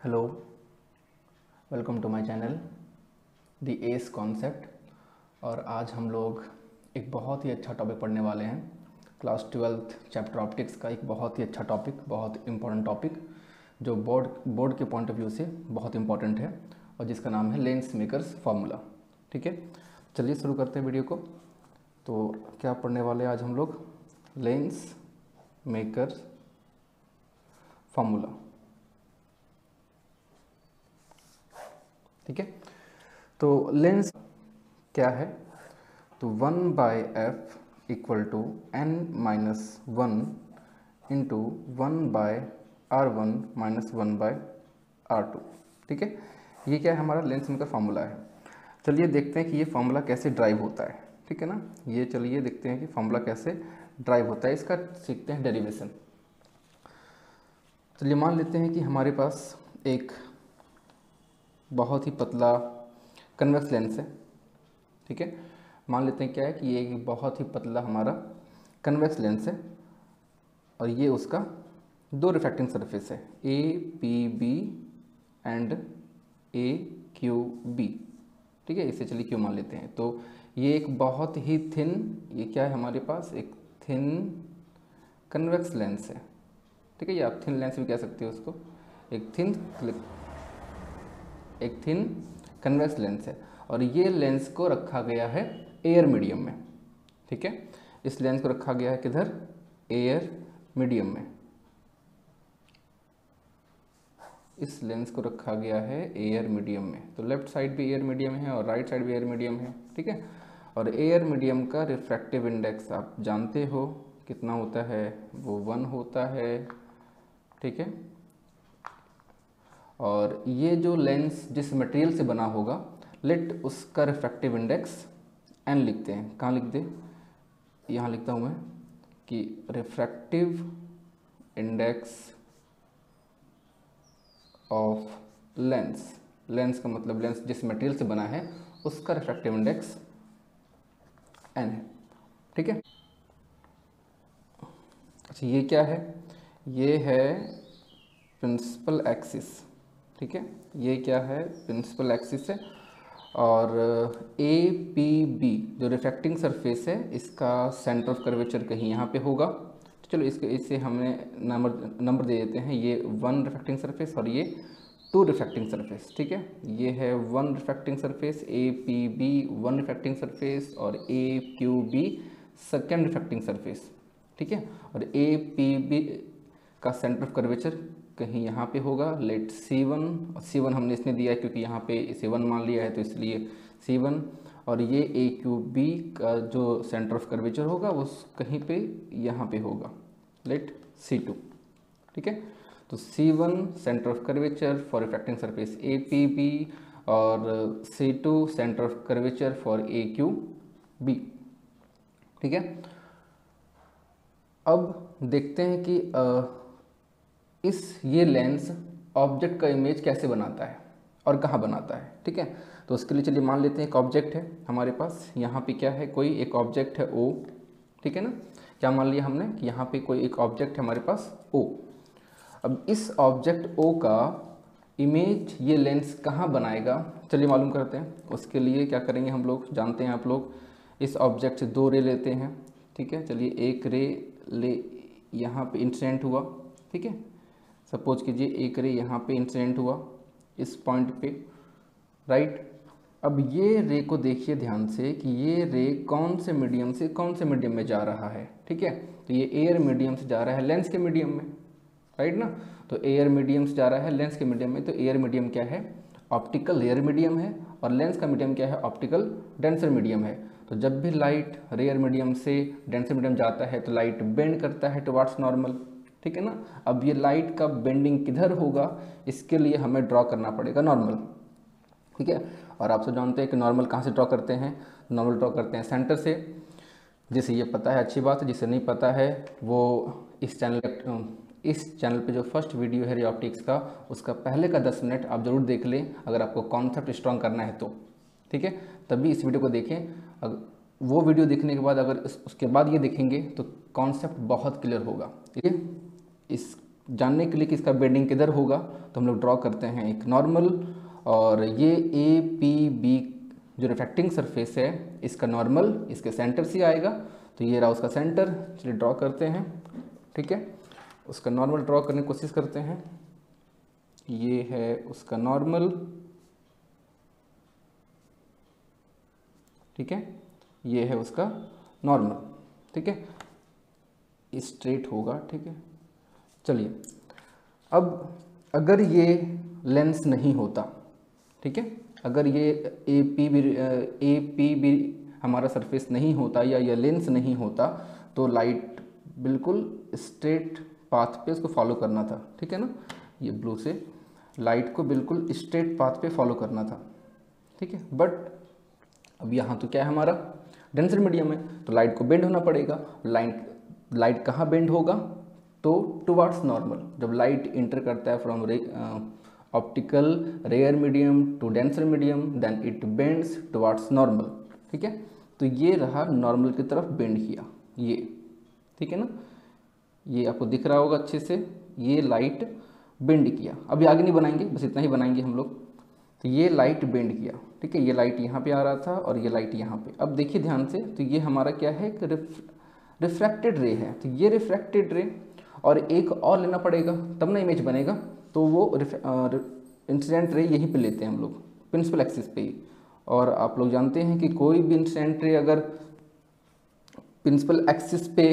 Hello, welcome to my channel the S concept. और आज हम लोग एक बहुत ही अच्छा टॉपिक पढ़ने वाले हैं। क्लास 12th चैप्टर ऑप्टिक्स का एक बहुत ही अच्छा टॉपिक, बहुत इम्पोर्टेंट टॉपिक जो बोर्ड के पॉइंट ऑफ व्यू से बहुत इम्पोर्टेंट है और जिसका नाम है लेंस मेकर्स फार्मूला। ठीक है, चलिए शुरू करते हैं वीडियो को। तो क्या पढ़ने वाले हैं आज हम लोग? Lens makers formula. ठीक है, तो लेंस क्या है? तो 1/f equal to n-1 into 1/r1 minus 1/r2। ठीक है, ये क्या है? हमारा लेंस मेकर फार्मूला है। चलिए देखते हैं कि ये फार्मूला कैसे ड्राइव होता है। ठीक है ना, ये चलिए देखते हैं कि फार्मूला कैसे ड्राइव होता है। इसका सीखते हैं डेरिवेशन। चलिए मान लेते हैं कि हमारे पास एक बहुत ही पतला कन्वेक्स लेंस है। ठीक है, मान लेते हैं क्या है कि ये एक बहुत ही पतला हमारा कन्वेक्स लेंस है और ये उसका दो रिफ्रैक्टिंग सरफेस है, A P B and A Q B. ठीक है, इसे चलिए क्यू मान लेते हैं। तो ये एक बहुत ही थिन, ये क्या है हमारे पास? एक थिन कन्वेक्स लेंस है। ठीक है, ये आप थिन लेंस भी कह सकते हो उसको। एक थिन कन्वेक्स लेंस है और ये लेंस को रखा गया है एयर मीडियम में। ठीक है, इस लेंस को रखा गया है किधर? एयर मीडियम में। इस लेंस को रखा गया है एयर मीडियम में। तो लेफ्ट साइड भी एयर मीडियम है और राइट साइड भी एयर मीडियम है। ठीक है, और एयर मीडियम का रिफ्रैक्टिव इंडेक्स आप जानते हो कितना होता है? वो 1 होता है। ठीक है, और ये जो लेंस जिस मटेरियल से बना होगा, लेट उसका रिफ्रैक्टिव इंडेक्स n लिखते हैं। कहाँ लिख दे? यहाँ लिखता हूँ मैं कि refractive index of lens. Lens का मतलब लेंस जिस मटेरियल से बना है उसका रिफ्रैक्टिव इंडेक्स n है। ठीक है, अच्छा ये क्या है? ये है प्रिंसिपल एक्सिस। ठीक है, ये क्या है? प्रिंसिपल एक्सिस है। और ए पी बी जो रिफ्रैक्टिंग सरफेस है, इसका सेंटर ऑफ कर्वेचर कहीं यहाँ पे होगा। तो चलो इसे हमें नंबर दे देते हैं। ये 1 रिफ्रैक्टिंग सरफेस और ये 2 रिफ्रैक्टिंग सरफेस। ठीक है, ये है 1 refracting surface, A P B 1 refracting surface और A Q B second refracting surface. ठीक है, और ए पी बी का सेंटर ऑफ कर्वेचर कहीं यहाँ पे होगा, लेट C1। और C1 हमने इसने दिया है क्योंकि यहाँ पे इसे 1 मान लिया है तो इसलिए C1। और ये ए क्यू बी का जो सेंटर ऑफ कर्वेचर होगा वो कहीं पे यहाँ पे होगा, लेट C2। ठीक है, तो C1 centre of curvature for refracting surface A P B और C2 centre of curvature for A Q B. ठीक है, अब देखते हैं कि ये लेंस ऑब्जेक्ट का इमेज कैसे बनाता है और कहाँ बनाता है। ठीक है, तो उसके लिए चलिए मान लेते हैं एक ऑब्जेक्ट है हमारे पास। यहाँ पे क्या है? कोई एक ऑब्जेक्ट है O। ठीक है ना, क्या मान लिया हमने कि यहाँ पे कोई एक ऑब्जेक्ट है हमारे पास O। अब इस ऑब्जेक्ट O का इमेज ये लेंस कहाँ बनाएगा, चलिए मालूम करते हैं। उसके लिए क्या करेंगे हम लोग, जानते हैं आप लोग, इस ऑब्जेक्ट से 2 रे लेते हैं। ठीक है, चलिए एक रे ले यहाँ पे इंसिडेंट हुआ। ठीक है, सपोज कीजिए एक रे यहाँ पे इंसिडेंट हुआ इस पॉइंट पे, राइट। अब ये रे को देखिए ध्यान से कि ये रे कौन से मीडियम से कौन से मीडियम में जा रहा है। ठीक है, तो ये एयर मीडियम से जा रहा है लेंस के मीडियम में, राइट ना। तो एयर मीडियम से जा रहा है लेंस के मीडियम में। तो एयर मीडियम क्या है? ऑप्टिकल एयर मीडियम है और लेंस का मीडियम क्या है? ऑप्टिकल डेंसर मीडियम है। तो जब भी लाइट रेयर मीडियम से डेंसर मीडियम जाता है तो लाइट बेंड करता है टुवर्ड्स नॉर्मल। ठीक है ना, अब ये लाइट का बेंडिंग किधर होगा, इसके लिए हमें ड्रॉ करना पड़ेगा नॉर्मल। ठीक है, और आप सब जानते हैं कि नॉर्मल कहाँ से ड्रॉ करते हैं? नॉर्मल ड्रॉ करते हैं सेंटर से। जिसे ये पता है अच्छी बात है, जिसे नहीं पता है वो इस चैनल पे जो फर्स्ट वीडियो है रे ऑप्टिक्स का, उसका पहले का 10 मिनट आप ज़रूर देख लें अगर आपको कॉन्सेप्ट स्ट्रॉन्ग करना है तो। ठीक है, तभी इस वीडियो को देखें। अगर वो वीडियो देखने के बाद अगर उसके बाद ये देखेंगे तो कॉन्सेप्ट बहुत क्लियर होगा। ठीक है, इस जानने के लिए कि इसका बेंडिंग किधर होगा तो हम लोग ड्रॉ करते हैं एक नॉर्मल, और ये ए पी बी जो रिफ्रैक्टिंग सरफेस है इसका नॉर्मल इसके सेंटर से आएगा। तो ये रहा उसका सेंटर, चलिए ड्रॉ करते हैं। ठीक है, उसका नॉर्मल ड्रॉ करने की कोशिश करते हैं। ये है उसका नॉर्मल, ठीक है, ये है उसका नॉर्मल। ठीक है, स्ट्रेट होगा। ठीक है, चलिए अब अगर ये लेंस नहीं होता, ठीक है, अगर ये ए पी बी हमारा सरफेस नहीं होता या ये लेंस नहीं होता तो लाइट बिल्कुल स्ट्रेट पाथ पे उसको फॉलो करना था। ठीक है ना, ये ब्लू से लाइट को बिल्कुल स्ट्रेट पाथ पे फॉलो करना था। ठीक है, बट अब यहाँ तो क्या है हमारा डेंसर मीडियम है तो लाइट को बेंड होना पड़ेगा। लाइट कहाँ बेंड होगा तो टुवार्ड्स नॉर्मल। जब लाइट इंटर करता है from optical rare medium to denser medium then it bends towards normal. ठीक है, तो ये रहा नॉर्मल की तरफ बेंड किया ये। ठीक है ना, ये आपको दिख रहा होगा अच्छे से, ये लाइट बेंड किया। अभी आगे नहीं बनाएंगे, बस इतना ही बनाएंगे हम लोग। तो ये लाइट बेंड किया। ठीक है, ये लाइट यहाँ पे आ रहा था और ये लाइट यहाँ पे। अब देखिए ध्यान से, तो ये हमारा क्या है, रिफ्रैक्टेड रे है। तो ये रिफ्रैक्टेड रे और एक और लेना पड़ेगा तब ना इमेज बनेगा। तो वो इंसिडेंट रे यहीं पे लेते हैं हम लोग, प्रिंसिपल एक्सिस पे ही। और आप लोग जानते हैं कि कोई भी इंसिडेंट रे अगर प्रिंसिपल एक्सिस पे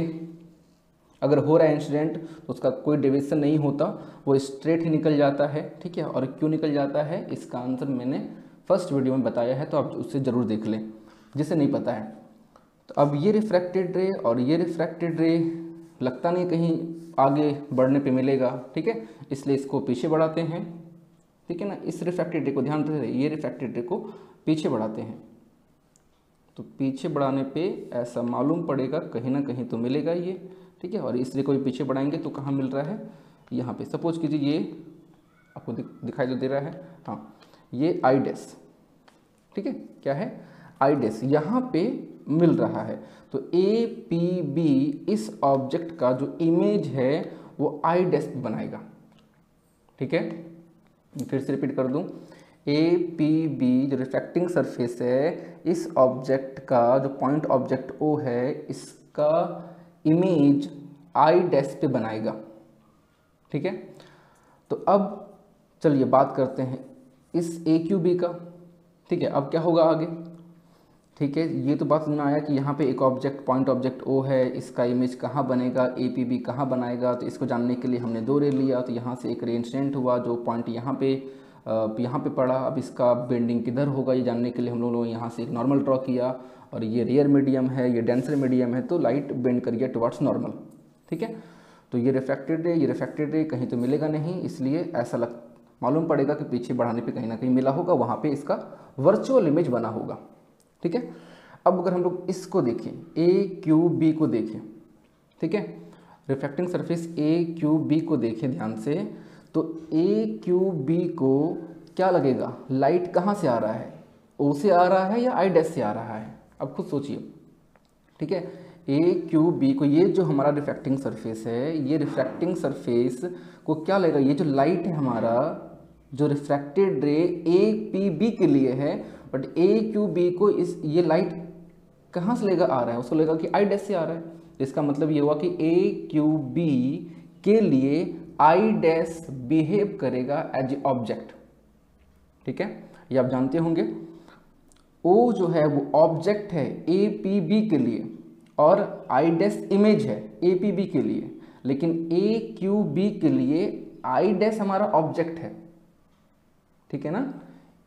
अगर हो रहा है इंसिडेंट तो उसका कोई डेविएशन नहीं होता, वो स्ट्रेट ही निकल जाता है। ठीक है, और क्यों निकल जाता है इसका आंसर मैंने फर्स्ट वीडियो में बताया है, तो आप उससे ज़रूर देख लें जिसे नहीं पता है। तो अब ये रिफ्रैक्टेड रे और ये रिफ्रैक्टेड रे लगता नहीं कहीं आगे बढ़ने पे मिलेगा। ठीक है, इसलिए इसको पीछे बढ़ाते हैं। ठीक है ना, इस रिफ्रैक्टेड रे को ध्यान रखिए, ये रिफ्रैक्टेड रे को पीछे बढ़ाते हैं। तो पीछे बढ़ाने पे ऐसा मालूम पड़ेगा कहीं ना कहीं तो मिलेगा ये। ठीक है, और इस रे को भी पीछे बढ़ाएंगे तो कहाँ मिल रहा है, यहाँ पे। सपोज कीजिए ये आपको दिखाई तो दे रहा है, हाँ, ये आई डैश। ठीक है, क्या है, आई डैश यहाँ पे मिल रहा है। तो ए पी बी इस ऑब्जेक्ट का जो इमेज है वो आई डैश पे बनाएगा। ठीक है, फिर से रिपीट कर दूं, ए पी बी जो रिफ्रैक्टिंग सरफेस है इस ऑब्जेक्ट का जो पॉइंट ऑब्जेक्ट ओ है इसका इमेज आई डैश पे बनाएगा। ठीक है, तो अब चलिए बात करते हैं इस ए क्यू बी का। ठीक है, अब क्या होगा आगे। ठीक है, ये तो बात सुनना आया कि यहाँ पे एक ऑब्जेक्ट पॉइंट ऑब्जेक्ट ओ है, इसका इमेज कहाँ बनेगा, ए पी बी कहाँ बनाएगा। तो इसको जानने के लिए हमने दो रे लिया। तो यहाँ से एक रे इंसिडेंट हुआ जो पॉइंट यहाँ पे पड़ा। अब इसका बेंडिंग किधर होगा ये जानने के लिए हम लोगों ने यहाँ से एक नॉर्मल ड्रॉ किया, और ये रेयर मीडियम है, ये डेंसर मीडियम है, तो लाइट बेंड करिए टुवर्ड्स नॉर्मल। ठीक है, तो ये रिफ्रैक्टेड रे कहीं तो मिलेगा नहीं, इसलिए ऐसा मालूम पड़ेगा कि पीछे बढ़ाने पे कहीं ना कहीं मिला होगा, वहाँ पे इसका वर्चुअल इमेज बना होगा। ठीक है, अब अगर हम लोग इसको देखें, ए क्यू बी को देखें, ठीक है, refracting surface A Q B को देखें ध्यान से, तो ए क्यू बी को क्या लगेगा, लाइट कहाँ से आ रहा है, ओ से आ रहा है या आई डैश से आ रहा है, अब खुद सोचिए। ठीक है, ए क्यू बी को, ये जो हमारा रिफ्रैक्टिंग सरफेस है, ये रिफ्रैक्टिंग सरफेस को क्या लगेगा, ये जो लाइट है हमारा जो रिफ्रैक्टेड रे ए पी बी के लिए है, बट ए क्यू बी को ये लाइट कहाँ से लेगा आ रहा है, उसको लेगा कि आई डैश से आ रहा है। इसका मतलब ये हुआ कि ए क्यू बी के लिए आई डैश बिहेव करेगा एज ए ऑब्जेक्ट। ठीक है, ये आप जानते होंगे। ओ जो है वो ऑब्जेक्ट है ए पी बी के लिए, और आई डैश इमेज है ए पी बी के लिए, लेकिन ए क्यू बी के लिए आई डैश हमारा ऑब्जेक्ट है। ठीक है ना,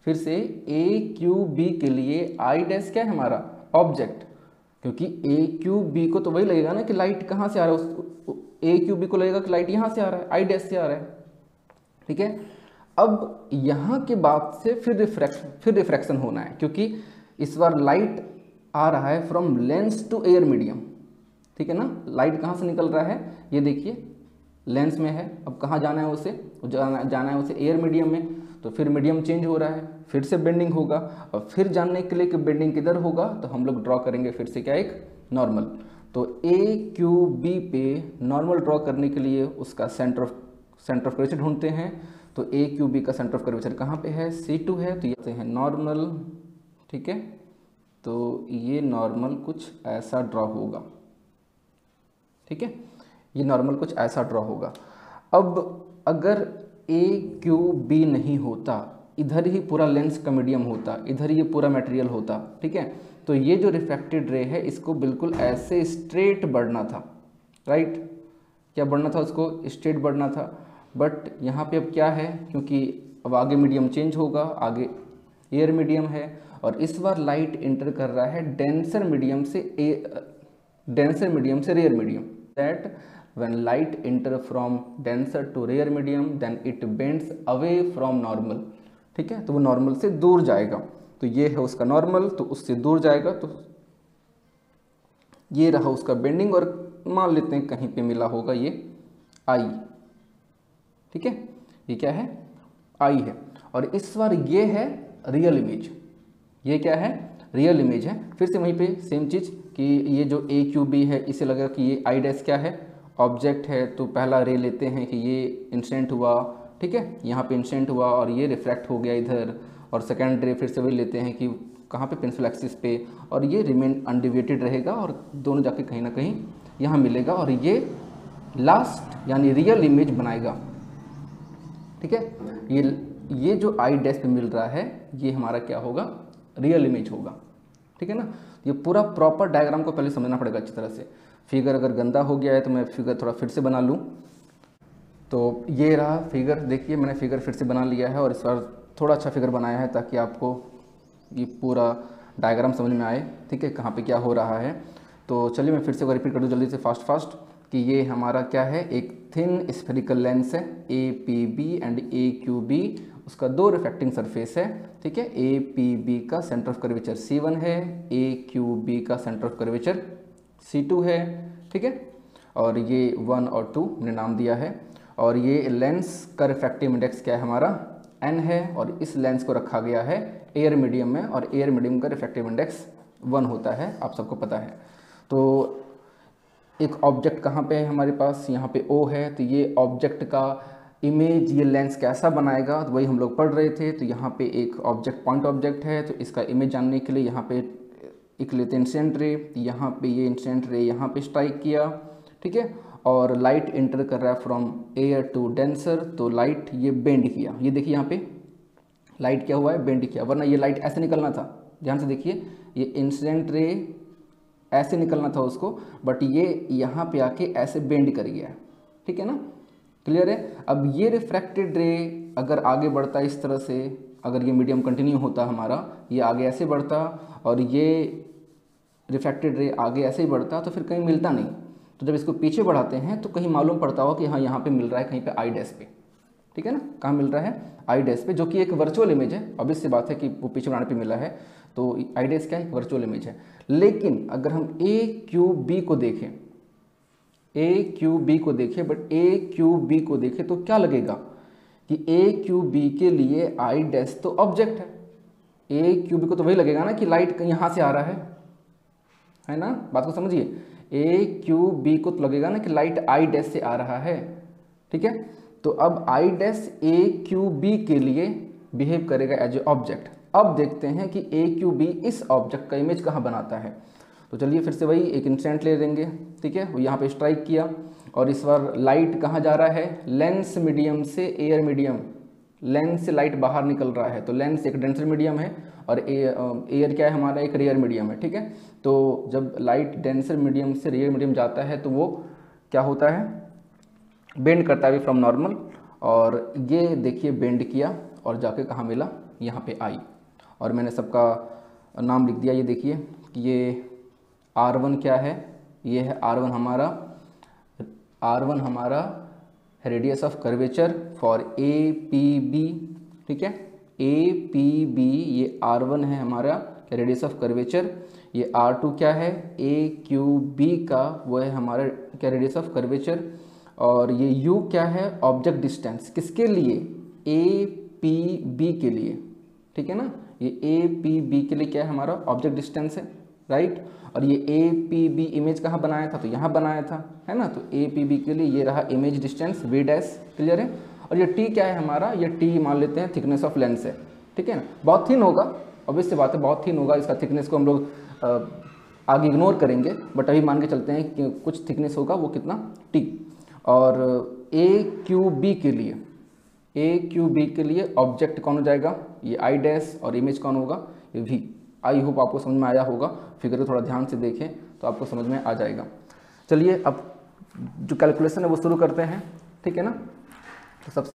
फिर से ए क्यू बी के लिए आई डैश क्या है हमारा ऑब्जेक्ट, क्योंकि ए क्यू बी को तो वही लगेगा ना कि लाइट कहाँ से आ रहा है, ए क्यू बी को लगेगा कि लाइट यहाँ से आ रहा है, आई डैश से आ रहा है। ठीक है, अब यहाँ के बाद से फिर रिफ्रैक्शन होना है, क्योंकि इस बार लाइट आ रहा है from lens to air medium. ठीक है ना, लाइट कहाँ से निकल रहा है, ये देखिए लेंस में है, अब कहाँ जाना है उसे, जाना है उसे एयर मीडियम में। तो फिर मीडियम चेंज हो रहा है, फिर से बेंडिंग होगा, और फिर जानने के लिए कि बेंडिंग किधर होगा तो हम लोग ड्रॉ करेंगे फिर से क्या, एक नॉर्मल। तो ए क्यू बी पे नॉर्मल ड्रॉ करने के लिए उसका centre of centre of curvature ढूंढते हैं, तो ए क्यू बी का सेंटर ऑफ कर्वेचर कहाँ पे है, C2 है, तो ये है नॉर्मल, ठीक है। तो ये नॉर्मल कुछ ऐसा ड्रॉ होगा, ठीक है, ये नॉर्मल कुछ ऐसा ड्रॉ होगा। अब अगर ए क्यू बी नहीं होता, इधर ही पूरा लेंस का मीडियम होता, इधर ये पूरा मटेरियल होता, ठीक है, तो ये जो रिफ्रैक्टेड रे है इसको बिल्कुल ऐसे स्ट्रेट बढ़ना था, राइट, क्या बढ़ना था, उसको स्ट्रेट बढ़ना था। बट यहाँ पे अब क्या है, क्योंकि अब आगे मीडियम चेंज होगा, आगे एयर मीडियम है, और इस बार लाइट इंटर कर रहा है डेंसर मीडियम से rare medium, that when light enter from denser to rare medium then it bends away from normal, ठीक है, तो वो नॉर्मल से दूर जाएगा, तो ये है उसका नॉर्मल, तो उससे दूर जाएगा, तो ये रहा उसका बेंडिंग, और मान लेते हैं कहीं पे मिला होगा ये आई, ठीक है, ये क्या है, आई है। और इस बार ये है रियल इमेज, ये क्या है, रियल इमेज है। फिर से वहीं पे सेम चीज़ कि ये जो ए क्यू बी है, इसे लगेगा कि ये आई डैश क्या है, ऑब्जेक्ट है, तो पहला रे लेते हैं कि ये इंसिडेंट हुआ, ठीक है, यहाँ पे इंसिडेंट हुआ और ये रिफ्रैक्ट हो गया इधर, और सेकेंड रे फिर से वही लेते हैं कि कहाँ पे, पेंसिल एक्सिस पे, और ये रिमेन अनडिविएटेड रहेगा और दोनों जाके कहीं ना कहीं यहाँ मिलेगा, और ये लास्ट यानी रियल इमेज बनाएगा, ठीक है। ये जो आई डैश पे मिल रहा है ये हमारा क्या होगा, रियल इमेज होगा, ठीक है ना। ये पूरा प्रॉपर डायग्राम को पहले समझना पड़ेगा अच्छी तरह से। फिगर अगर गंदा हो गया है तो मैं फिगर थोड़ा फिर से बना लूँ। तो ये रहा फिगर, देखिए मैंने फिगर फिर से बना लिया है, और इस बार थोड़ा अच्छा फिगर बनाया है ताकि आपको ये पूरा डायग्राम समझ में आए, ठीक है, कहाँ पे क्या हो रहा है। तो चलिए मैं फिर से रिपीट कर दूँ जल्दी से फास्ट कि ये हमारा क्या है, एक थिन स्फेरिकल लेंस है A P B and A Q B, उसका दो रिफ्रैक्टिंग सरफेस है, ठीक है। ए पी बी का सेंटर ऑफ कर्वेचर C1 है, ए क्यू बी का सेंटर ऑफ कर्वेचर C2 है, ठीक है, और ये 1 और 2 मैंने नाम दिया है। और ये लेंस का रिफ्रैक्टिव इंडेक्स क्या है हमारा, N है, और इस लेंस को रखा गया है एयर मीडियम में, और एयर मीडियम का रिफ्रैक्टिव इंडेक्स 1 होता है, आप सबको पता है। तो एक ऑब्जेक्ट कहाँ पे है हमारे पास, यहाँ पे O है, तो ये ऑब्जेक्ट का इमेज ये लेंस कैसा बनाएगा, तो वही हम लोग पढ़ रहे थे। तो यहाँ पे एक ऑब्जेक्ट पॉइंट ऑब्जेक्ट है, तो इसका इमेज जानने के लिए यहाँ पे एक लेते हैं इंसिडेंट रे, यहाँ पे ये इंसिडेंट रे यहाँ पे स्ट्राइक किया, ठीक है, और लाइट इंटर कर रहा है फ्रॉम एयर टू डेंसर, तो लाइट ये बेंड किया, ये देखिए यहाँ पे लाइट क्या हुआ है, बेंड किया, वरना ये लाइट ऐसे निकलना था, ध्यान से देखिए, ये इंसिडेंट रे ऐसे निकलना था उसको, बट ये यहाँ पे आके ऐसे बेंड कर गया, ठीक है ना, क्लियर है। अब ये रिफ्रैक्टेड रे अगर आगे बढ़ता इस तरह से, अगर ये मीडियम कंटिन्यू होता हमारा, ये आगे ऐसे बढ़ता और ये रिफ्रैक्टेड रे आगे ऐसे ही बढ़ता, तो फिर कहीं मिलता नहीं। तो जब इसको पीछे बढ़ाते हैं तो कहीं मालूम पड़ता हो कि हाँ यहाँ पे मिल रहा है, कहीं पे आई डैश पे, ठीक है ना, कहाँ मिल रहा है, आई डैश पे, जो कि एक वर्चुअल इमेज है। ऑब्वियस सी बात है कि वो पीछे बनाने पे मिला है, तो आई डैश क्या है, एक वर्चुअल इमेज है। लेकिन अगर हम ए क्यू बी को देखें, ए क्यू बी को देखें, बट ए क्यू बी को देखें तो क्या लगेगा कि ए क्यू बी के लिए आई डैश तो ऑब्जेक्ट है, ए क्यू बी को तो वही लगेगा ना कि लाइट यहाँ से आ रहा है ना, बात को समझिए, ए क्यू बी को तो लगेगा ना कि लाइट आई डैश से आ रहा है, ठीक है। तो अब I dash A Q B के लिए बिहेव करेगा एज ए ऑब्जेक्ट। अब देखते हैं कि ए क्यू बी इस ऑब्जेक्ट का इमेज कहाँ बनाता है। तो चलिए फिर से वही एक इंसिडेंट ले लेंगे, ठीक है, वो यहाँ पे स्ट्राइक किया, और इस बार लाइट कहाँ जा रहा है, लेंस मीडियम से एयर मीडियम, लेंस से लाइट बाहर निकल रहा है, तो लेंस एक डेंसर मीडियम है और एयर क्या है हमारा, एक रेयर मीडियम है, ठीक है। तो जब लाइट डेंसर मीडियम से रेयर मीडियम जाता है तो वो क्या होता है, बेंड करता है फ्रॉम नॉर्मल, और ये देखिए बेंड किया और जाके कहाँ मिला, यहाँ पे आई, और मैंने सबका नाम लिख दिया। ये देखिए ये R1 क्या है, ये है R1 हमारा radius of curvature for A P B, ठीक है, ए पी बी, ये R1 है हमारा रेडियस ऑफ कर्वेचर। ये R2 क्या है, ए क्यू बी का वो है हमारा क्या, रेडियस ऑफ कर्वेचर। और ये U क्या है, ऑब्जेक्ट डिस्टेंस, किसके लिए, ए पी बी के लिए, ठीक है ना, ये ए पी बी के लिए क्या है हमारा ऑब्जेक्ट डिस्टेंस है, राइट। और ये ए पी बी इमेज कहाँ बनाया था, तो यहाँ बनाया था, है ना। तो ए पी बी के लिए ये रहा image distance V dash, clear है। और ये टी क्या है हमारा, ये टी मान लेते हैं थिकनेस ऑफ लेंस है, ठीक है ना। बहुत थिन होगा, ऑब्वियस सी बात है, बहुत थिन होगा, इसका थिकनेस को हम लोग आगे इग्नोर करेंगे, बट अभी मान के चलते हैं कि कुछ थिकनेस होगा, वो कितना टी। और ए क्यू बी के लिए, ए क्यू बी के लिए ऑब्जेक्ट कौन हो जाएगा, ये आई डैश, और इमेज कौन होगा, ये वी। आई होप आपको समझ में आया होगा, फिगर को थोड़ा ध्यान से देखें तो आपको समझ में आ जाएगा। चलिए अब जो कैलकुलेशन है वो शुरू करते हैं, ठीक है ना। तो सबसे